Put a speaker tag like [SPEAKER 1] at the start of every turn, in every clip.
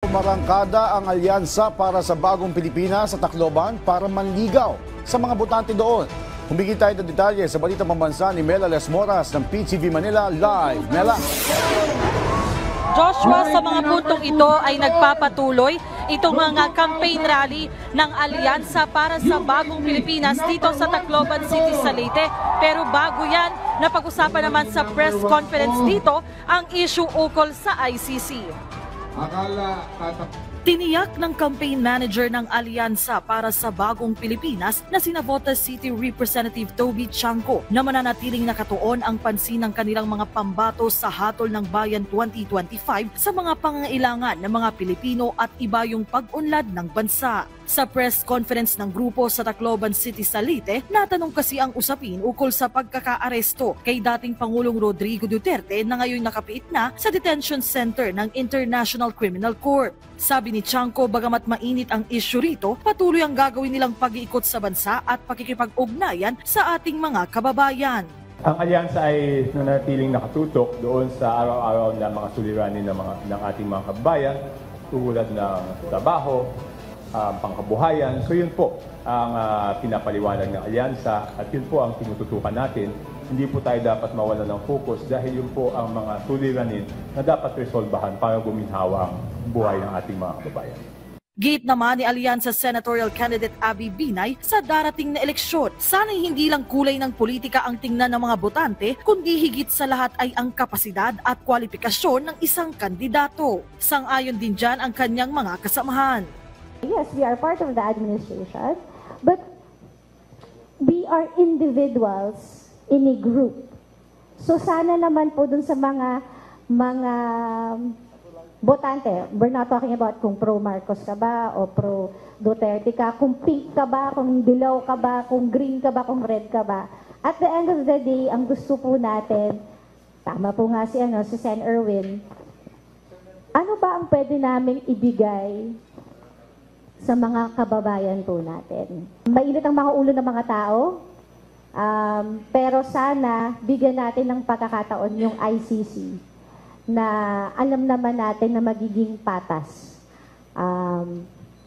[SPEAKER 1] Umarangkada ang alyansa para sa bagong Pilipinas sa Tacloban para manligaw sa mga botante doon. Humigit tayo ng detalye sa balita pambansa ni Mela Lesmoras ng PTV Manila Live. Mela.
[SPEAKER 2] Joshua, sa mga puntong ito ay nagpapatuloy itong mga campaign rally ng Alyansa para sa Bagong Pilipinas dito sa Tacloban City sa Leyte. Pero bago yan, napag-usapan naman sa press conference dito ang issue ukol sa ICC. Tiniyak ng campaign manager ng Alyansa para sa Bagong Pilipinas na si Navotas City Representative Toby Chanco na mananatiling nakatuon ang pansin ng kanilang mga pambato sa Hatol ng Bayan 2025 sa mga pangangailangan ng mga Pilipino at iba yung pag-unlad ng bansa. Sa press conference ng grupo sa Tacloban City sa Leyte, natanong kasi ang usapin ukol sa pagkakaaresto kay dating Pangulong Rodrigo Duterte na ngayon nakapiit na sa detention center ng International Criminal Court. Sabi ni Chanco, bagamat mainit ang issue rito, patuloy ang gagawin nilang pag-iikot sa bansa at pakikipag-ugnayan sa ating mga kababayan.
[SPEAKER 3] Ang alyansa ay nanatiling nakatutok doon sa araw-araw na mga suliranin ng ating mga kababayan, tulad ng trabaho, pangkabuhayan. So yun po ang pinapaliwanag ng alyansa at yun po ang tinututukan natin. Hindi po tayo dapat mawala ng focus dahil yun po ang mga suliranin na dapat resolbahan para guminhawa ang buhay ng ating mga kababayan.
[SPEAKER 2] Gate naman ni Alyansa Senatorial Candidate Abby Binay sa darating na eleksyon. Sana'y hindi lang kulay ng politika ang tingnan ng mga botante, kundi higit sa lahat ay ang kapasidad at kwalifikasyon ng isang kandidato. Sang-ayon din dyan ang kanyang mga kasamahan.
[SPEAKER 4] Yes, we are part of the administration, but we are individuals in a group. So sana naman po dun sa mga botante, we're not talking about kung pro Marcos ka ba o pro Duterte ka, kung pink ka ba, kung dilaw ka ba, kung green ka ba, kung red ka ba. At the end of the day, ang gusto po natin, tama po nga si Sen. Erwin, ano ba ang pwede naming ibigay sa mga kababayan po natin? Mainit ang mga ulo ng mga tao, pero sana bigyan natin ng pagkakataon yung ICC na alam naman natin na magiging patas.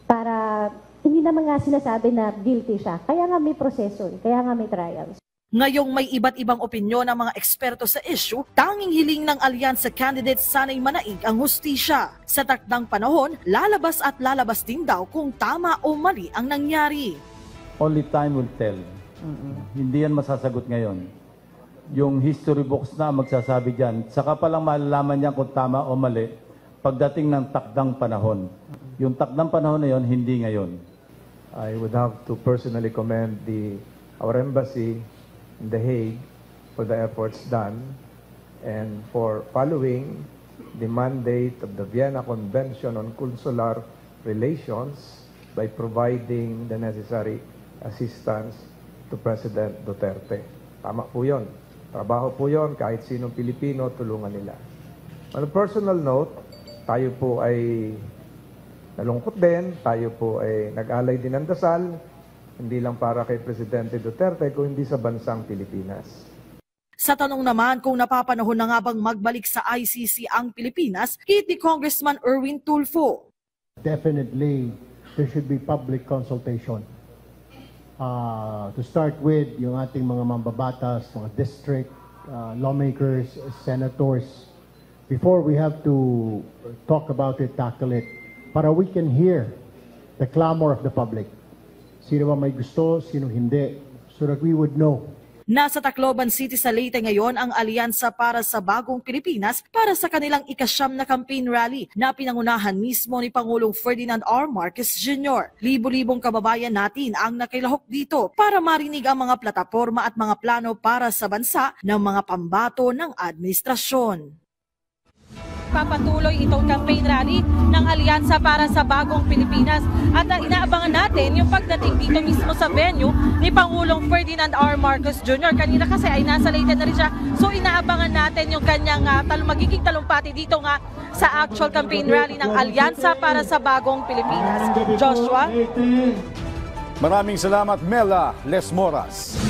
[SPEAKER 4] Para hindi naman nga sinasabi na guilty siya. Kaya nga may proseso, kaya nga may trials.
[SPEAKER 2] Ngayong may iba't ibang opinyon ng mga eksperto sa issue, tanging hiling ng alyansa candidates sana'y manaig ang hustisya. Sa takdang panahon, lalabas at lalabas din daw kung tama o mali ang nangyari.
[SPEAKER 5] Only time will tell. Hindi yan masasagot ngayon. Yung history books na magsasabi dyan, saka palang malalaman niya kung tama o mali pagdating ng takdang panahon. Yung takdang panahon na yon, hindi ngayon.
[SPEAKER 6] I would have to personally commend our embassy in The Hague for the efforts done and for following the mandate of the Vienna Convention on Consular Relations by providing the necessary assistance to President Duterte. Tama po yun. Trabaho po yun. Kahit sinong Pilipino, tulungan nila. On a personal note, tayo po ay nalungkot din. Tayo po ay nag-alay din ng dasal. Hindi lang para kay Presidente Duterte, kundi sa bansang Pilipinas.
[SPEAKER 2] Sa tanong naman kung napapanahon na nga bang magbalik sa ICC ang Pilipinas, hit ni Congressman Erwin Tulfo.
[SPEAKER 7] Definitely, there should be public consultation. To start with, yung ating mga mambabatas, mga district lawmakers, senators, before we have to talk about it, tackle it, para we can hear the clamor of the public. Sino ba may gusto, sino hindi, so that we would know.
[SPEAKER 2] Nasa Tacloban City sa Leyte ngayon ang Alyansa para sa Bagong Pilipinas para sa kanilang ika-9 na campaign rally na pinangunahan mismo ni Pangulong Ferdinand R. Marcos Jr. Libo-libong kababayan natin ang nakilahok dito para marinig ang mga plataporma at mga plano para sa bansa ng mga pambato ng administrasyon. Papatuloy itong campaign rally ng Alyansa para sa Bagong Pilipinas at inaabangan natin yung pagdating dito mismo sa venue ni Pangulong Ferdinand R. Marcos Jr. Kanina kasi ay nasa Leyte na rin siya, so inaabangan natin yung kanyang magiging talumpati dito nga sa actual campaign rally ng Alyansa para sa Bagong Pilipinas. Joshua?
[SPEAKER 1] Maraming salamat, Mela Lesmoras.